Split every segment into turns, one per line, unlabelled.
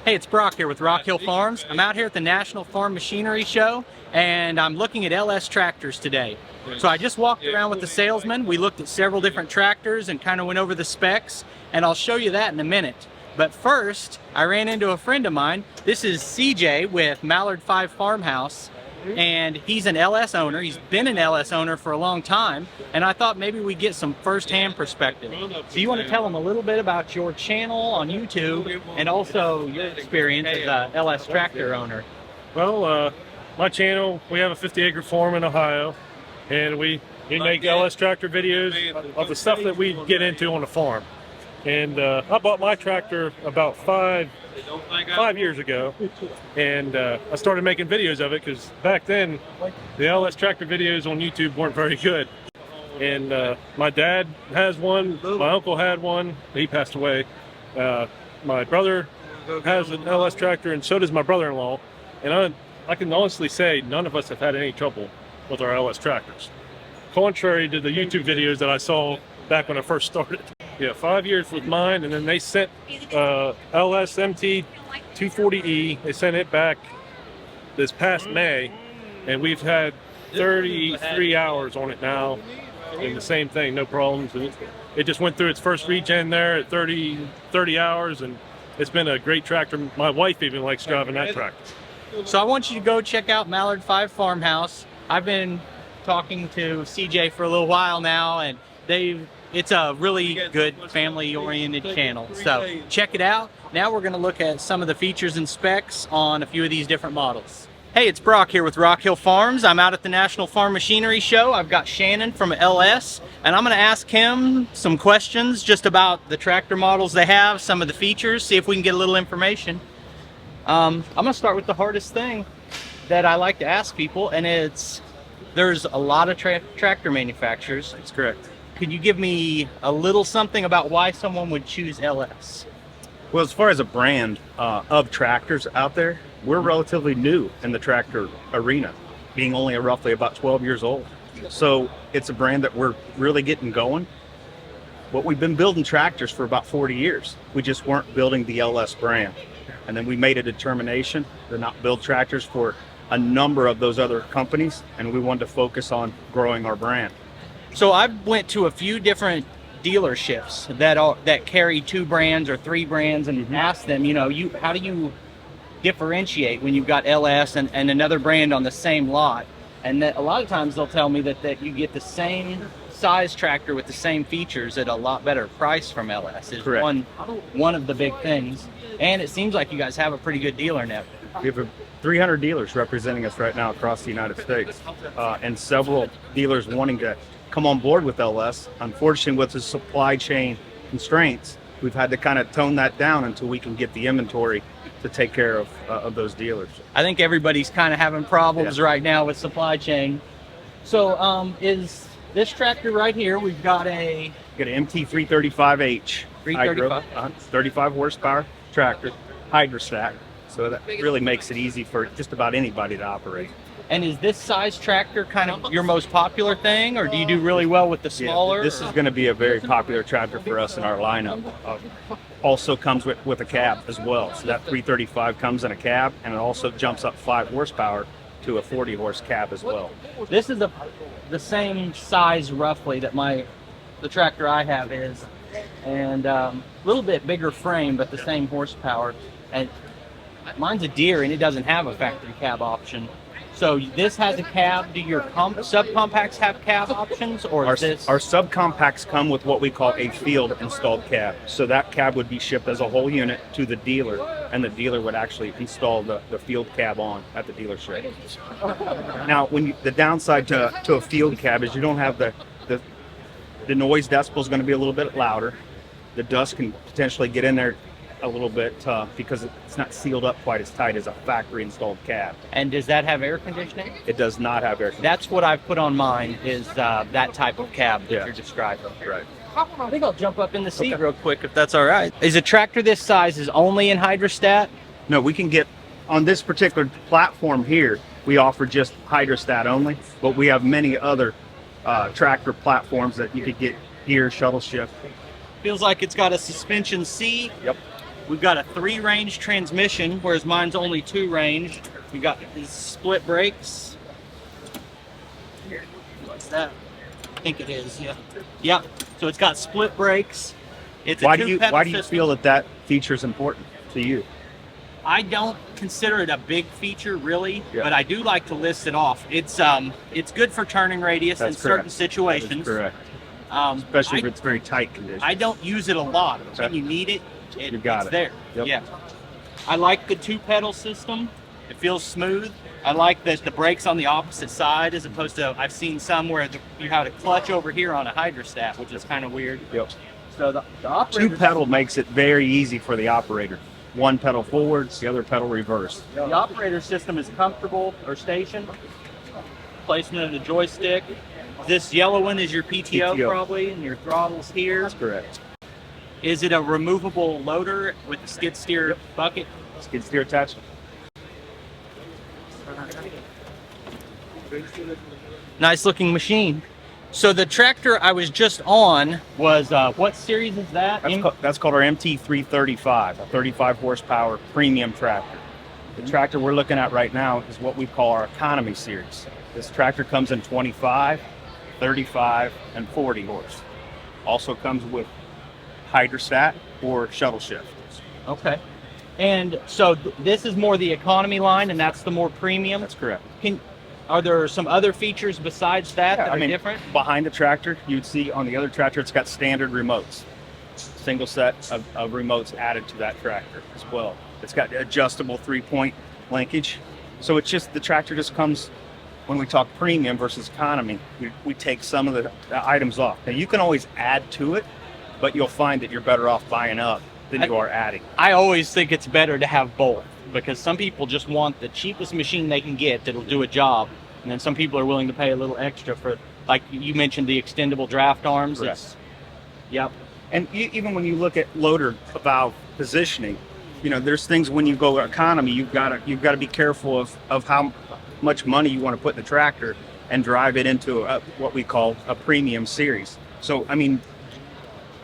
Hey, it's Brock here with Rock Hill Farms. I'm out here at the National Farm Machinery Show, and I'm looking at LS tractors today. So I just walked around with the salesman. We looked at several different tractors and kind of went over the specs, and I'll show you that in a minute. But first, I ran into a friend of mine. This is CJ with Mallard 5 Farmhouse, and he's an LS owner. He's been an LS owner for a long time, and I thought maybe we'd get some first-hand perspective. So you want to tell them a little bit about your channel on YouTube and also your experience as a LS tractor owner.
Well, my channel, we have a 50-acre farm in Ohio, and we make LS tractor videos of the stuff that we get into on the farm. And I bought my tractor about five years ago, and I started making videos of it because back then the LS tractor videos on YouTube weren't very good. And my dad has one, my uncle had one, he passed away. My brother has an LS tractor, and so does my brother-in-law. And I can honestly say none of us have had any trouble with our LS tractors, contrary to the YouTube videos that I saw back when I first started. Yeah, 5 years with mine, and then they sent LS MT 240E. They sent it back this past May, and we've had 33 hours on it now, and the same thing, no problems. And it just went through its first regen there at 30 hours, and it's been a great tractor. My wife even likes driving that tractor.
So I want you to go check out Mallard 5 Farmhouse. I've been talking to CJ for a little while now, and it's a really good family-oriented channel. So check it out. Now we're going to look at some of the features and specs on a few of these different models. Hey, it's Brock here with Rock Hill Farms. I'm out at the National Farm Machinery Show. I've got Shannon from LS, and I'm going to ask him some questions just about the tractor models they have, some of the features, see if we can get a little information. I'm going to start with the hardest thing that I like to ask people, and there's a lot of tractor manufacturers.
That's correct.
Could you give me a little something about why someone would choose LS?
Well, as far as a brand of tractors out there, we're relatively new in the tractor arena, being only roughly about 12 years old. So it's a brand that we're really getting going. But we've been building tractors for about 40 years. We just weren't building the LS brand. And then we made a determination to not build tractors for a number of those other companies, and we wanted to focus on growing our brand.
So I went to a few different dealerships that carry 2 brands or 3 brands, and asked them, how do you differentiate when you've got LS and another brand on the same lot? And that a lot of times they'll tell me that you get the same size tractor with the same features at a lot better price from LS. Is one of the big things. And it seems like you guys have a pretty good dealer network.
We have 300 dealers representing us right now across the United States, and several dealers wanting to come on board with LS. Unfortunately, with the supply chain constraints, we've had to kind of tone that down until we can get the inventory to take care of those dealers.
I think everybody's kind of having problems right now with supply chain. So is this tractor right here, we've got an
MT 335H.
335.
35 horsepower tractor, hydrostack. So that really makes it easy for just about anybody to operate.
And is this size tractor kind of your most popular thing, or do you do really well with the smaller?
Yeah, this is going to be a very popular tractor for us in our lineup. Also comes with a cab as well. So that 335 comes in a cab, and it also jumps up 5 horsepower to a 40 horse cab as well.
This is the same size roughly that the tractor I have is, and a little bit bigger frame, but the same horsepower. And mine's a Deere, and it doesn't have a factory cab option. So this has a cab. Do your subcompacts have cab options, or
our
subcompacts
come with what we call a field installed cab. So that cab would be shipped as a whole unit to the dealer, and the dealer would actually install the field cab on at the dealership. Now, the downside to a field cab is you don't have the noise decibel is going to be a little bit louder. The dust can potentially get in there a little bit because it's not sealed up quite as tight as a factory installed cab.
And does that have air conditioning?
It does not have air conditioning.
That's what I've put on mine, is that type of cab that you're describing.
Right.
I think I'll jump up in the seat real quick if that's all right. Is a tractor this size is only in hydrostat?
No, we can get on this particular platform here. We offer just hydrostat only, but we have many other tractor platforms that you could get gear, shuttle shift.
Feels like it's got a suspension seat.
Yep.
We've got a 3-range transmission, whereas mine's only 2-range. We got these split brakes. What's that? I think it is, yeah. Yep. So it's got split brakes. It's a
Why do you
system.
feel that feature is important to you?
I don't consider it a big feature really,
Yeah.
but I do like to list it off. It's good for turning radius in certain situations.
That's correct. Especially if it's very tight conditions.
I don't use it a lot. When you need it,
You got
it's
it.
there.
Yep.
Yeah. I like the 2-pedal system. It feels smooth. I like that the brakes on the opposite side, as opposed to I've seen some where you have a clutch over here on a hydrostat, which is kind of weird.
Yep.
So the operator,
2-pedal makes it very easy for the operator. 1 pedal forwards, the other pedal reverse.
the operator system is comfortable or stationed. Placement of the joystick. This yellow one is your PTO,
PTO.
probably, and your throttle's here.
That's correct.
Is it a removable loader with the skid steer bucket?
Skid steer attachment.
Nice looking machine. So the tractor I was just on was, what series is that?
That's called our MT335, a 35 horsepower premium tractor. The tractor we're looking at right now is what we call our economy series. This tractor comes in 25, 35, and 40 horse. Also comes with hydrostat or shuttle shift.
Okay. And so this is more the economy line, and that's the more premium.
That's correct.
Are there some other features besides that that are different?
Behind the tractor, you'd see on the other tractor, it's got standard remotes. Single set of remotes added to that tractor as well. It's got adjustable 3-point linkage. So it's just, the tractor just comes, when we talk premium versus economy, we take some of the items off. Now you can always add to it, but you'll find that you're better off buying up than you are adding.
I always think it's better to have both, because some people just want the cheapest machine they can get that'll do a job, and then some people are willing to pay a little extra for, like you mentioned, the extendable draft arms.
Correct.
Yep.
And even when you look at loader valve positioning, there's things when you go economy, you've got to be careful of how much money you want to put in the tractor and drive it into what we call a premium series. So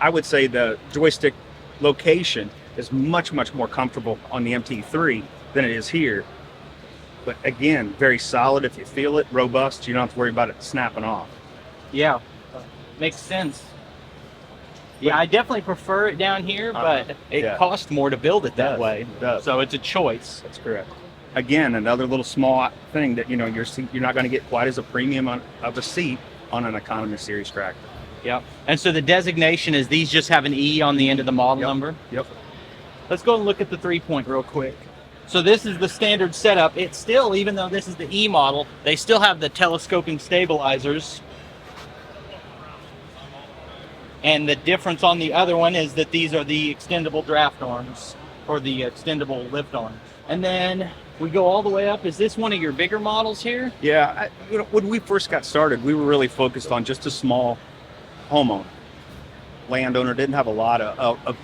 I would say the joystick location is much more comfortable on the MT3 than it is here. But again, very solid if you feel it, robust. You don't have to worry about it snapping off.
Yeah, makes sense. Yeah, I definitely prefer it down here, but it costs more to build it that way.
It does.
So it's a choice.
That's correct. Again, another little small thing that you're not going to get quite as a premium of a seat on an economy series tractor.
Yep. And so the designation is these just have an E on the end of the model number?
Yep.
Let's go and look at the 3-point real quick. So this is the standard setup. It's still, even though this is the E model, they still have the telescoping stabilizers. And the difference on the other one is that these are the extendable draft arms, or the extendable lift arms. And then we go all the way up. Is this one of your bigger models here?
Yeah. When we first got started, we were really focused on just a small homeowner. Landowner didn't have a lot of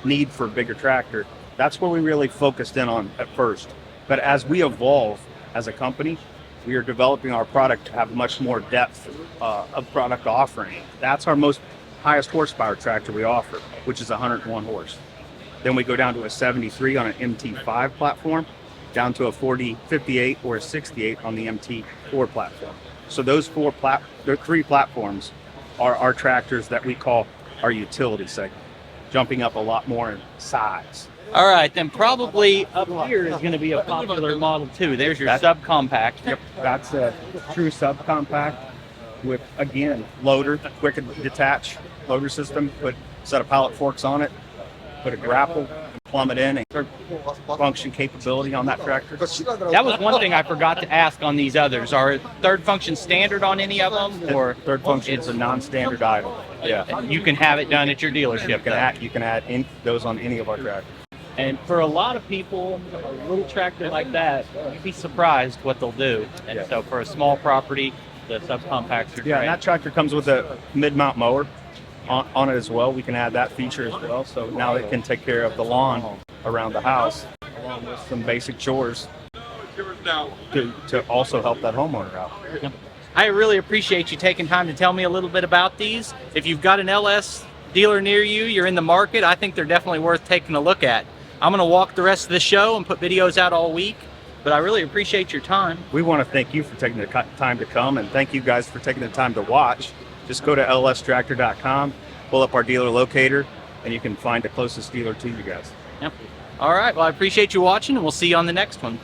need for a bigger tractor. That's where we really focused in on at first. But as we evolve as a company, we are developing our product to have much more depth of product offering. That's our highest horsepower tractor we offer, which is 101 horse. Then we go down to a 73 on an MT5 platform, down to a 58 or a 68 on the MT4 platform. So those 3 platforms are our tractors that we call our utility segment, jumping up a lot more in size.
All right, then probably up here is going to be a popular model too. There's your subcompact.
Yep, that's a true subcompact with, again, loader, quick detach loader system, put a set of pallet forks on it, put a grapple, plumb it in, and third function capability on that tractor.
That was one thing I forgot to ask on these others. Are third function standard on any of them, or
third function is a non-standard item? Yeah,
you can have it done at your dealership?
You can add those on any of our tractors.
And for a lot of people, a little tractor like that, you'd be surprised what they'll do. And so for a small property, the subcompacts are great.
And that tractor comes with a mid-mount mower on it as well. We can add that feature as well. So now it can take care of the lawn around the house, along with some basic chores to also help that homeowner out.
I really appreciate you taking time to tell me a little bit about these. If you've got an LS dealer near you, you're in the market, I think they're definitely worth taking a look at. I'm going to walk the rest of the show and put videos out all week. But I really appreciate your time.
We want to thank you for taking the time to come, and thank you guys for taking the time to watch. Just go to lstractor.com, pull up our dealer locator, and you can find the closest dealer to you guys.
Yep. All right. Well, I appreciate you watching, and we'll see you on the next one.